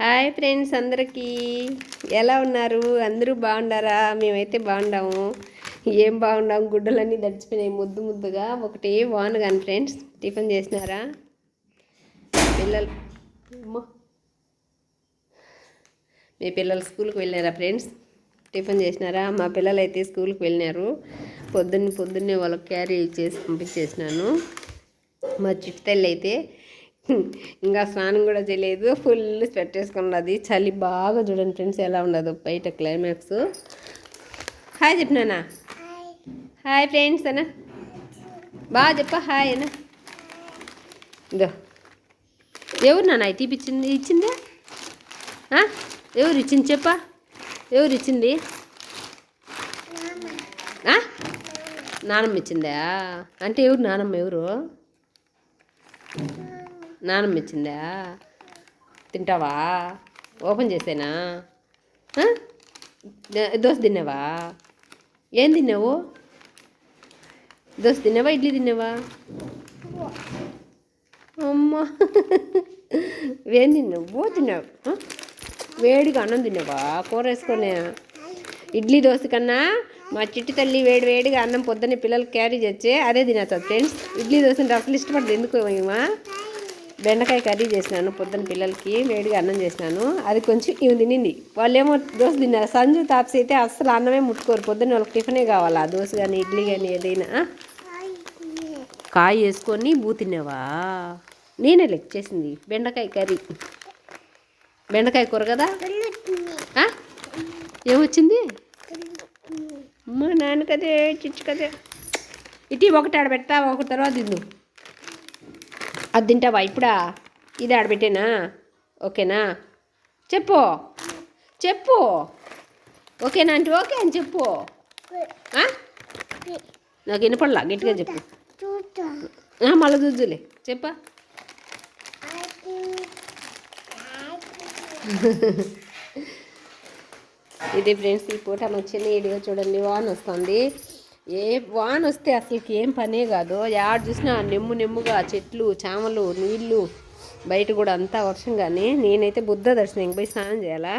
Hi friends, అందరికీ ఎలా ఉన్నారు? అందరూ బాగుండారా? మేమైతే బాగుండాము. ఏం బాగుండాము, గుడ్డలన్నీ దడిచిపోయినాయి ముద్దు ముద్దుగా. ఒకటి వాన్ కానీ ఫ్రెండ్స్. టిఫిన్ చేసినారా పిల్లలు? మీ పిల్లలు స్కూల్కి వెళ్ళారా ఫ్రెండ్స్? టిఫిన్ చేసినారా? మా పిల్లలు అయితే స్కూల్కి వెళ్ళినారు. పొద్దున్నే వాళ్ళకి క్యారీ చేసి పంపించేసినాను. మా చిట్టు తల్లి అయితే ఇంకా స్నానం కూడా చేయలేదు, ఫుల్ స్వెట్ వేసుకున్నది. చలి బాగా చూడండి ఫ్రెండ్స్ ఎలా ఉండదు బయట క్లైమాక్స్. హాయ్ చెప్పినానా? హాయ్ ఫ్రెండ్స్ అనా, బాగా చెప్ప హాయ్ అనా. ఇదో ఎవరు నాన్న ఇచ్చిందే? ఎవరు ఇచ్చింది చెప్పా? ఎవరు ఇచ్చింది? నానమ్మ ఇచ్చిందా? అంటే ఎవరు నానమ్మ? ఎవరు నానమ్మ ఇచ్చిందా? తింటావా? ఓపెన్ చేసేనా? దోశ తిన్నావా? ఏం తిన్నావు? దోశ తిన్నావా, ఇడ్లీ తిన్నావా? అమ్మా ఏం తిన్నావు? తిన్నావు వేడిగా అన్నం తిన్నావా? కూర వేసుకొని. ఇడ్లీ దోశ కన్నా మా చిట్టి తల్లి వేడిగా అన్నం పొద్దున్నే పిల్లలకి క్యారీ చేస్తే అదే తినేస్తుంది ఫ్రెండ్స్. ఇడ్లీ దోశ అసలు ఇష్టపడదు. ఎందుకు ఏమా? బెండకాయ కర్రీ చేసినాను పొద్దున్న పిల్లలకి, వేడిగా అన్నం చేసినాను. అది కొంచెం ఇవి తినింది. వాళ్ళు ఏమో దోశ తిన్నారు. సంజు తాప్స్ అయితే అస్సలు అన్నమే ముట్టుకోరు. పొద్దున్న వాళ్ళకి టిఫినే కావాలా, దోశ కానీ ఇడ్లీ కానీ ఏదైనా. కాయ వేసుకొని తిన్నావా? నేనే లెక్క చేసింది బెండకాయ కర్రీ, బెండకాయ కూర కదా. ఏమొచ్చింది? అమ్మ నాన్న కదే, చిచ్చు కదే. ఇటీ ఒకటి ఆడబెడతా, ఒక తర్వాత తిందు. అది తింటావా ఇప్పుడా? ఇది ఆడబెట్టేనా? ఓకేనా? చెప్పు ఓకేనా అంటే ఓకే అని చెప్పు. నాకు వినపడలా, గట్టిగా చెప్పు. మళ్ళీ చూద్దులే చెప్పా. ఇది ఫ్రెండ్స్ ఈ పూట వచ్చిన వీడియో చూడండి. వాన్ వస్తుంది. వాన్ వస్తే అసలుకి ఏం పనే కాదు. యాడ్ చూసినా నెమ్ముగా చెట్లు, చామలు, నీళ్ళు, బయట కూడా అంతా వర్షం. కానీ నేనైతే బుద్ధ దర్శనం పోయి స్నానం చేయాలా.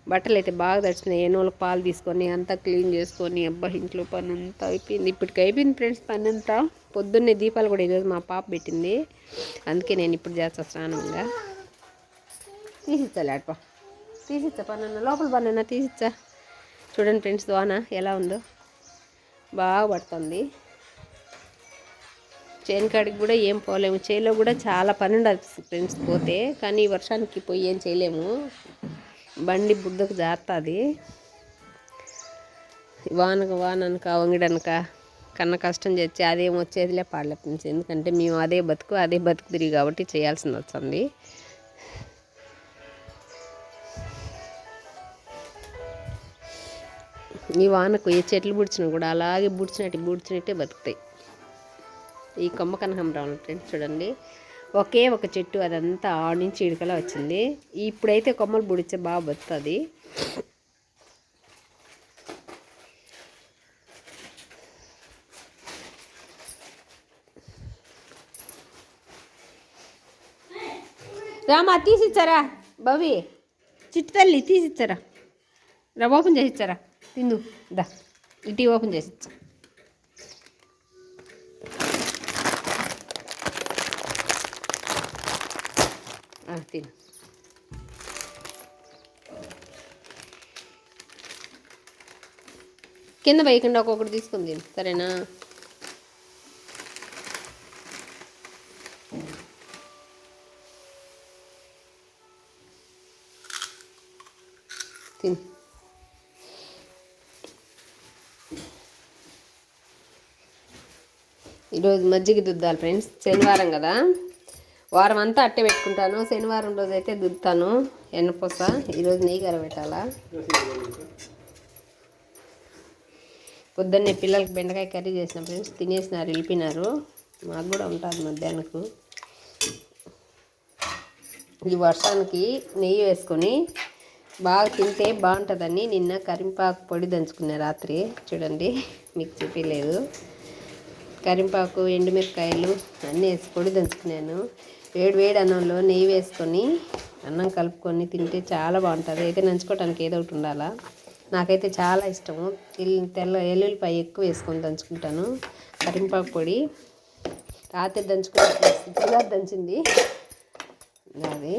బట్టలు అయితే బాగా దర్శనం. ఏనోళ్ళకి పాలు తీసుకొని అంతా క్లీన్ చేసుకొని, అబ్బా ఇంట్లో పని అంతా అయిపోయింది. ఇప్పటికి అయిపోయింది ఫ్రెండ్స్ పని అంతా. పొద్దున్నే దీపాలు కూడా ఈరోజు మా పాప పెట్టింది, అందుకే నేను ఇప్పుడు చేస్తా స్నానంగా. తీసిచ్చాలి ఆడపా, తీసిచ్చా పనన్న లోపల పనన్నా తీసిచ్చా. చూడండి ఫ్రెండ్స్ వాన ఎలా ఉందో, బాగా పడుతుంది. చేను కాడికి కూడా ఏం పోలేము. చేలో కూడా చాలా పని ఉండదు ఫ్రెండ్స్ పోతే. కానీ ఈ వర్షానికి పోయి ఏం చేయలేము, బండి బుద్ధకు జారుతుంది. వాననక వంగిడనక కన్నా కష్టం చేసి అదేం వచ్చేదిలే పాడలే ఫ్రెండ్స్. ఎందుకంటే మేము అదే బతుకు తిరిగి కాబట్టి చేయాల్సింది వస్తుంది. ఈ వానకు ఏ చెట్లు బుడిచినా కూడా అలాగే బుడిచినట్టే బతుకుతాయి. ఈ కొమ్మ కనకాంబరం ఫ్రెండ్స్ చూడండి, ఒకే ఒక చెట్టు, అదంతా ఆడ నుంచి ఇడుకలా వచ్చింది. ఇప్పుడైతే కొమ్మలు బుడిచే బాగా బతుకుతుంది. రామా తీసిచ్చారా? భవి చిట్టు తల్లి తీసిచ్చారా? ఓపెన్ చేసిచ్చారా? తిందు దా, ఇటీ ఓపెన్ చేసిచ్చా. తిను. కింద వేయకుండా ఒక్కొక్కటి తీసుకుని తిను, సరేనా? తిను. ఈరోజు మజ్జిగ దుద్దాలి ఫ్రెండ్స్. శనివారం కదా, వారం అంతా అట్టే పెట్టుకుంటాను. శనివారం రోజు అయితే దుద్దుతాను ఎన్నపూస. ఈరోజు నెయ్యి కరబెట్టాలా. పొద్దున్నే పిల్లలకి బెండకాయ కర్రీ చేసిన ఫ్రెండ్స్, తినేసినారు, వెళ్ళిపోయినారు. మాకు కూడా ఉంటుంది మధ్యాహ్నకు. ఈ వర్షానికి నెయ్యి వేసుకొని బాగా తింటే బాగుంటుందని నిన్న కరింపాకు పొడి దంచుకున్నా రాత్రి. చూడండి, మీకు చెప్పలేదు. కరింపాకు, ఎండుమిరకాయలు అన్నీ వేసి పొడి దంచుకున్నాను. వేడి అన్నంలో నెయ్యి వేసుకొని అన్నం కలుపుకొని తింటే చాలా బాగుంటుంది. అయితే నంచుకోవడానికి ఏదో ఒకటి ఉండాలా. నాకైతే చాలా ఇష్టము. తెల్ల ఎల్లుల్లిపాయ ఎక్కువ వేసుకొని దంచుకుంటాను. కరింపాకు పొడి రాత్రి దంచుకుంటా దంచింది అది.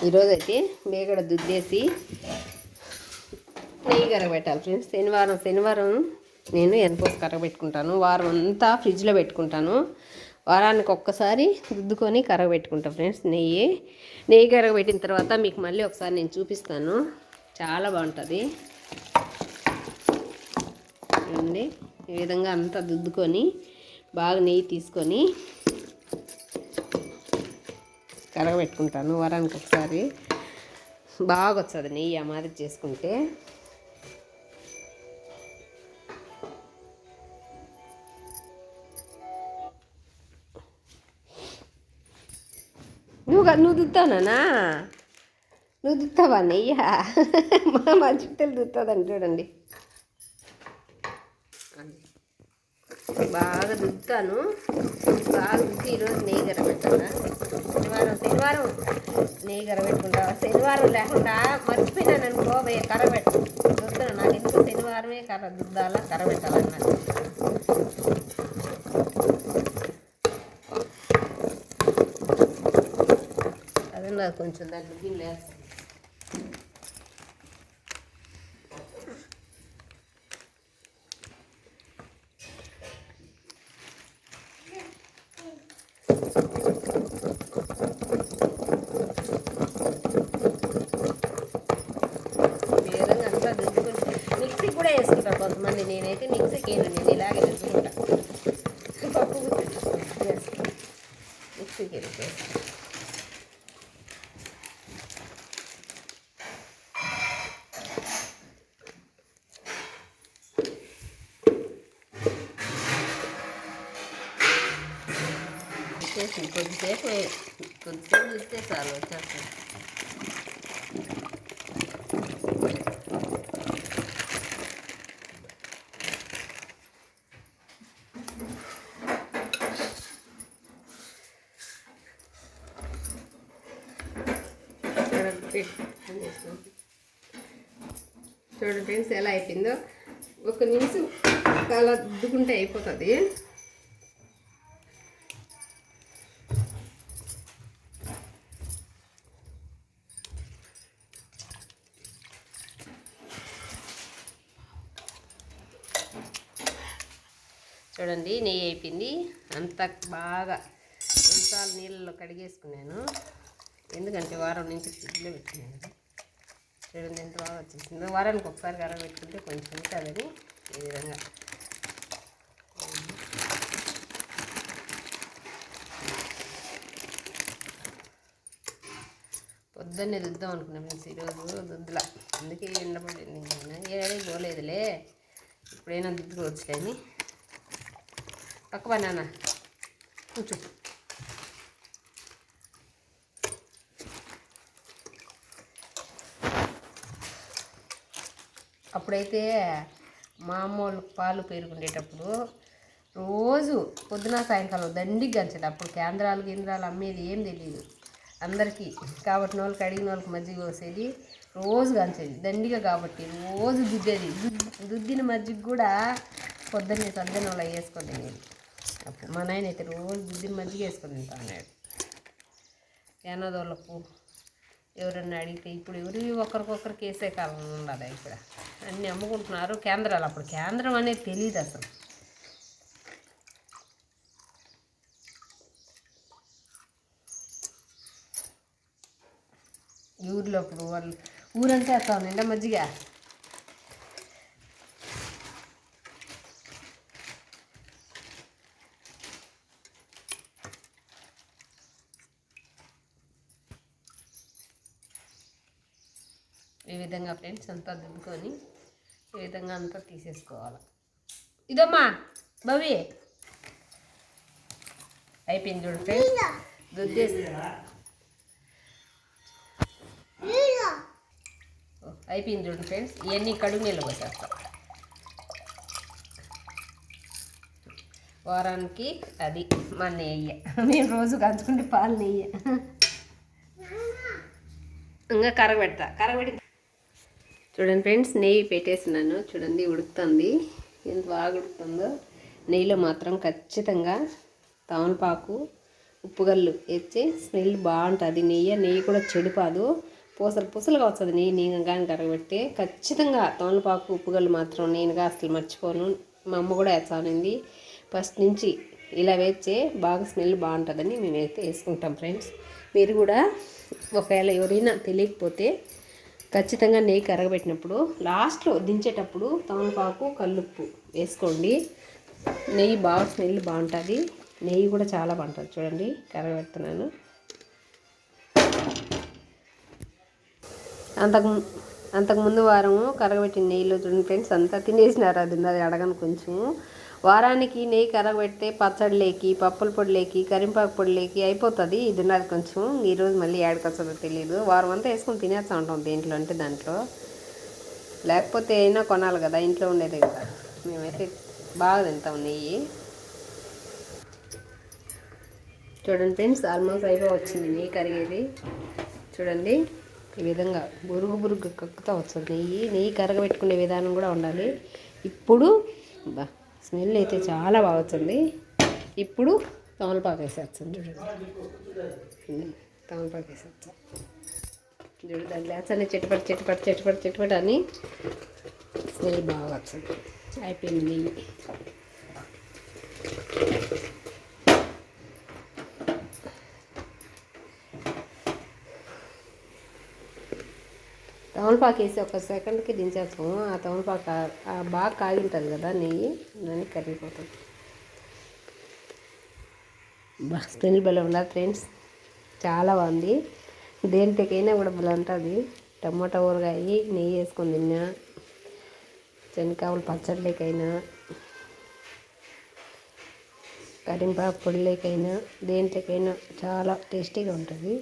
ఈరోజైతే మేగడ దుద్దేసి నెయ్యి కరగబెట్టాలి ఫ్రెండ్స్. శనివారం నేను ఎనపోసి కరగబెట్టుకుంటాను. వారం అంతా ఫ్రిడ్జ్లో పెట్టుకుంటాను. వారానికి ఒక్కసారి దుద్దుకొని కరగబెట్టుకుంటాను ఫ్రెండ్స్. నెయ్యి కరగబెట్టిన తర్వాత మీకు మళ్ళీ ఒకసారి నేను చూపిస్తాను. చాలా బాగుంటుంది. చూడండి, ఈ విధంగా అంతా దుద్దుకొని బాగా నెయ్యి తీసుకొని కరగబెట్టుకుంటాను. వారానికి ఒకసారి బాగా వస్తుంది నెయ్యి ఆ మాదిరి చేసుకుంటే. నువ్వు దుత్తానా? నువ్వు దుత్తావా నెయ్యా? మా చుట్టలు దుత్తుందని చూడండి. బాగా దుద్దుతాను. బాగా దుద్ది ఈరోజు నెయ్యి కరగబెట్టాలా. శనివారం నెయ్యి కరగబెట్టుకుంటా. శనివారం లేకుండా మర్చిపోయినాను అనుకో కరగబెట్టు దుద్దాను. నాకు ఎందుకు శనివారమే దుద్దాలా కరగబెట్టాలన్నట్టు. అదే నాకు కొంచెం దాంట్లో గిన్నె వేస్తాను. మిక్సీకి కూడా వేసుకుంటారు కొంతమంది. నేనైతే మిక్సీకి వేయను. నేను ఇలాగే వేసుకుంటా. పప్పు మిక్సీకి వేసి కొద్దిసేపు చూస్తే చాలు వచ్చేస్తాను. చూడండి ఫ్రెండ్స్ ఎలా అయిపోయిందో. ఒక నిమిషం అలా దుద్దుకుంటే అయిపోతుంది. చూడండి నెయ్యి అయిపోయింది. అంత బాగా 2 సార్లు నీళ్ళలో కడిగేసుకున్నాను. ఎందుకంటే వారం నుంచి ఫ్రిడ్జ్లో పెట్టినాను. చూడండి ఎంత బాగా వచ్చేసింది. వారానికి ఒకసారి కరగబెట్టుకుంటే కొంచెం ఉంటుందని ఈ విధంగా. పొద్దున్నే దుద్దాం అనుకున్నాం ఫ్రెండ్స్. ఈరోజు దుద్దులా, అందుకే ఎండపడింది. ఏడాది పోలేదులే, ఇప్పుడైనా దుద్దుకోవచ్చులేని. పక్క నాన్న కొంచెం అప్పుడైతే మా అమ్మోళ్ళు పాలు పెరుగుండేటప్పుడు రోజు పొద్దున సాయంకాలం దండికి గంచేది. అప్పుడు కేంద్రాలు అమ్మేది ఏం తెలియదు అందరికీ. కాబట్టి వాళ్ళకి అడిగిన వాళ్ళకి మజ్జిగ పోసేది. రోజు గంచేది దండిగా. కాబట్టి రోజు దుద్దేది. దుద్దిన మజ్జిగ కూడా పొద్దున్నే సందన వాళ్ళు వేసుకొని తినేది. అప్పుడు మా నాయన అయితే రోజు దుద్దిన మజ్జిగ వేసుకొని తింటా అన్నాడు. ఏనాదోళ్ళకు ఎవరన్నా అడిగితే ఇప్పుడు ఎవరు ఒకరికొకరికి వేసే కాలం ఉండాలి. ఇక్కడ అన్నీ అమ్ముకుంటున్నారు కేంద్రాలు. అప్పుడు కేంద్రం అనేది తెలియదు అసలు. ఊర్లో అప్పుడు వాళ్ళు ఊరంతా వేస్తాం నిండా మజ్జిగ. ఈ విధంగా ఫ్రెండ్స్ అంతా దుద్దుకొని ఈ విధంగా అంతా తీసేసుకోవాలి. ఇదమ్మా భవి అయిపోయింది చూడు ఫ్రెండ్స్. దుద్దేసి అయిపోయింది చూడండి ఫ్రెండ్స్. ఇవన్నీ కడుగు నీళ్ళు పోసేస్తాం. వారానికి అది మన నెయ్యి. మేము రోజు కంచుకుంటే పాలు నెయ్యి. ఇంకా కరగబెట్టి చూడండి ఫ్రెండ్స్, నెయ్యి పెట్టేసినాను. చూడండి ఉడుకుతుంది, ఎంత బాగా ఉడుకుతుందో. నెయ్యిలో మాత్రం ఖచ్చితంగా తమలపాకు, ఉప్పుగల్లు వేస్తే స్మెల్ బాగుంటుంది. నెయ్యి కూడా చెడిపోదు, పూసలుగా వస్తుంది. నేను కానీ కరగబెడితే ఖచ్చితంగా తమలపాకు, ఉప్పుగల్లు మాత్రం నేనుగా అసలు మర్చిపోను. మా అమ్మ కూడా వేస్తానింది. ఫస్ట్ నుంచి ఇలా వేస్తే బాగా స్మెల్ బాగుంటుందని మేమైతే వేసుకుంటాం ఫ్రెండ్స్. మీరు కూడా ఒకవేళ ఎవరైనా తెలియకపోతే ఖచ్చితంగా నెయ్యి కరగబెట్టినప్పుడు లాస్ట్లో దించేటప్పుడు తమలపాకు, కల్లుప్పు వేసుకోండి. నెయ్యి బాగా స్మెల్ బాగుంటుంది. నెయ్యి కూడా చాలా బాగుంటుంది. చూడండి కరగబెడుతున్నాను. అంతకుముందు వారము కరగబెట్టిన నెయ్యిలో చూడండి ఫ్రెండ్స్ అంతా తినేసినారు. అది అడగను కొంచెం. వారానికి నెయ్యి కరగబెడితే పచ్చడిలేకి, పప్పుల పొడిలేకి, కరింపాకు పొడిలేకి అయిపోతుంది. ఇది ఉన్నది కొంచెం. ఈరోజు మళ్ళీ యాడికి వస్తుందో తెలియదు. వారం అంతా వేసుకొని తినేస్తూ ఉంటాం దేంట్లో అంటే దాంట్లో. లేకపోతే అయినా కొనాలి కదా, ఇంట్లో ఉండేది కదా. మేమైతే బాగా తింటాం నెయ్యి. చూడండి ఫ్రెండ్స్, ఆల్మోస్ట్ వచ్చింది నెయ్యి కరిగేది. చూడండి ఈ విధంగా బురుగు కక్కుతూ వస్తుంది నెయ్యి కరగబెట్టుకునే విధానం కూడా ఉండాలి. ఇప్పుడు స్మెల్ అయితే చాలా బాగా వచ్చింది. ఇప్పుడు తమలపాకు వేసేస్తాను. చూడండి తమలపాకు వేసేస్తాను. చూడు దాంట్లో వేస్తాను చెట్టుపట్టు అని స్మెల్ బాగా వచ్చింది. అయిపోయింది నెయ్యి. తమలపాకు వేసి ఒక సెకండ్కి దించేస్తాము. ఆ తమలపాకు బాగా కాగింటుంది కదా నెయ్యి, దాన్ని కరిగిపోతుంది. స్మెల్ భలే ఉండాలి ఫ్రెండ్స్, చాలా బాగుంది. దేంట్లోకైనా కూడా భలే ఉంటుంది. టమాటా ఊరగాయ నెయ్యి వేసుకొని తిన్నా, శనగకాయలు పచ్చడిలేకైనా, కరింపాకు పొడిలేకైనా, దేంట్లోకైనా చాలా టేస్టీగా ఉంటుంది.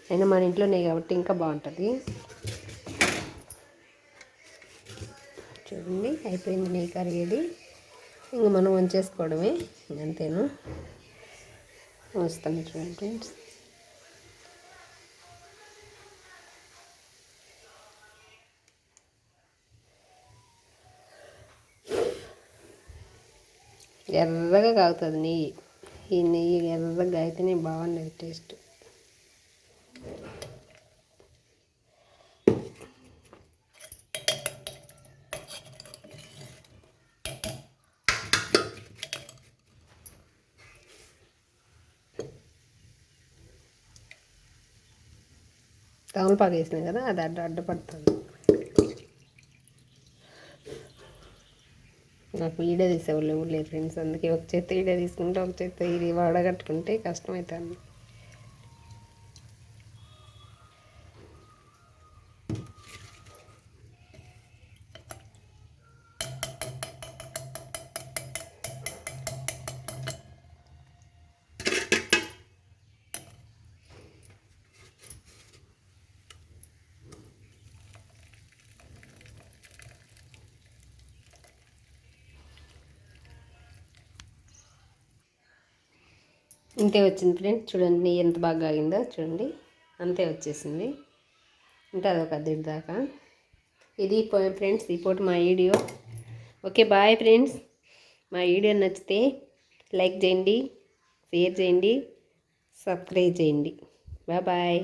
అయినా మన ఇంట్లో నెయ్యి కాబట్టి ఇంకా బాగుంటుంది. చూడండి అయిపోయింది నెయ్యి కరిగేది. ఇంక మనం వంచేసుకోవడమే, అంతేను. వస్తాను చూడండి ఫ్రెండ్స్. ఎర్రగా కాగుతుంది నెయ్యి. ఈ నెయ్యి ఎర్రగా కాగితేనే బాగుండేది టేస్ట్. తమలపాకు వేసినాం కదా, అది అడ్డపడుతుంది. నాకు వీడియో తీసేవాళ్ళు ఎవరు లేదు ఫ్రెండ్స్, అందుకే ఒక చేత్త వీడియో తీసుకుంటే ఒక చేత్త ఇది వడగట్టుకుంటే కష్టమవుతుంది. ఇంతే వచ్చింది ఫ్రెండ్స్. చూడండి ఎంత బాగా ఆగిందో చూడండి, అంతే వచ్చేసింది. ఇంకా అదొక అద్దెడి దాకా. ఇది ఫ్రెండ్స్ ఈ పూట మా వీడియో. Okay bye friends. మా వీడియో నచ్చితే లైక్ చేయండి, షేర్ చేయండి, సబ్స్క్రైబ్ చేయండి. బాయ్.